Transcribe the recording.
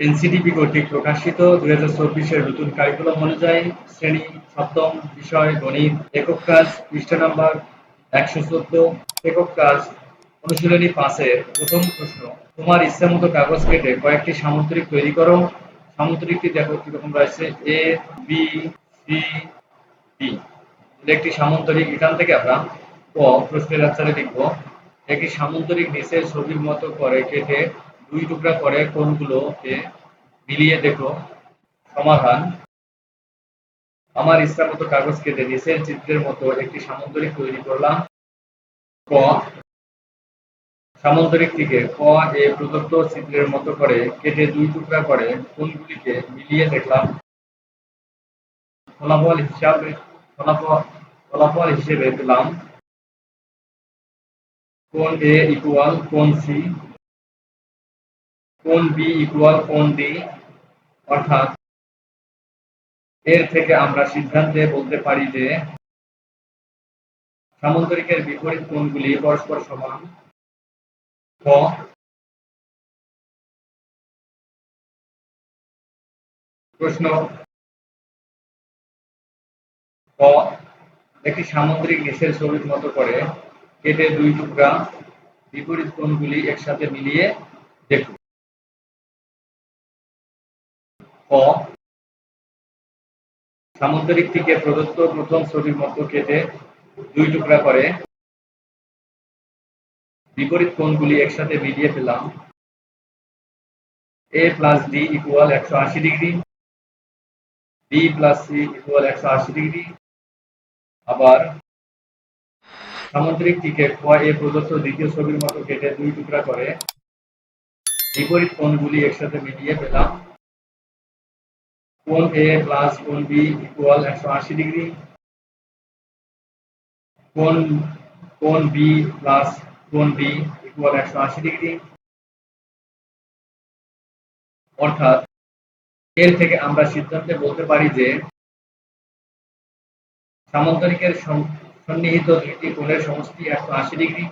NCTB কর্তৃক প্রকাশিত ২০২৪-এর নতুন কারিকুলাম অনুযায়ী শ্রেণী সপ্তম, বিষয় গণিত, একক কাজ, পৃষ্ঠা নাম্বার ১১৪। একক কাজ অনুশীলনী ৫-এর প্রথম প্রশ্ন, তোমার ইচ্ছামতো কাগজ কেটে কয়েকটি সামুদ্রিক তৈরি করো। সামুদ্রিকটি দেখো কিরকম রয়েছে, এ, বি, সি, ডি। একটি সামুদ্রিক, এখান থেকে আমরা ক প্রশ্নের আনসারে লিখব, একটি সামুদ্রিক নিচের ছবির মতো করে কেটে ২ টুকরা করে কোণগুলোকে মিলিয়ে দেখো। সমাধান, আমার ইচ্ছামতো কাগজ কেটে নিচের চিত্রের মতো একটি সামুদ্রিক তৈরি করলাম। ক সামুদ্রিকটিকে ক এ প্রদত্ত চিত্রের মতো করে কেটে ২ টুকরা করে কোণগুলিকে মিলিয়ে দেখলাম। ফলাফল হিসেবে পেলাম কোণ এ ইকুয়াল কোণ সি, কোণ বি ইকুয়াল কোণ ডি। অর্থাৎ এর থেকে আমরা সিদ্ধান্তে বলতে পারি যে সামুদ্রিকের বিপরীত কোণগুলি পরস্পর সমান। খ প্রশ্ন, ক একটি সামুদ্রিক নিচের ছবির মতো করে কেটে ২ টুকরা বিপরীত কোণগুলি একসাথে মিলিয়ে দেখুন। ক সামুদ্রিকটিকে প্রদত্ত প্রথম ছবির মতো কেটে ২ টুকরা করে বিপরীত কোণগুলি একসাথে মিলিয়ে পেলাম A plus D equal ১৮০ degree, B plus C equal ১৮০ degree. আবার সামুদ্রিকটিকে খ এ প্রদত্ত দ্বিতীয় ছবির মতো কেটে ২ টুকরা করে বিপরীত কোণগুলি একসাথে মিলিয়ে পেলাম কোণ এ প্লাস কোণ বি ইকুয়াল ১৮০ ডিগ্রি, কোণ বি প্লাস কোণ ডি ইকুয়াল ১৮০ ডিগ্রি। অর্থাৎ এর থেকে আমরা সিদ্ধান্তে বলতে পারি যে সামুদ্রিকের সন্নিহিত দুইটি কোণের সমষ্টি ১৮০ ডিগ্রি।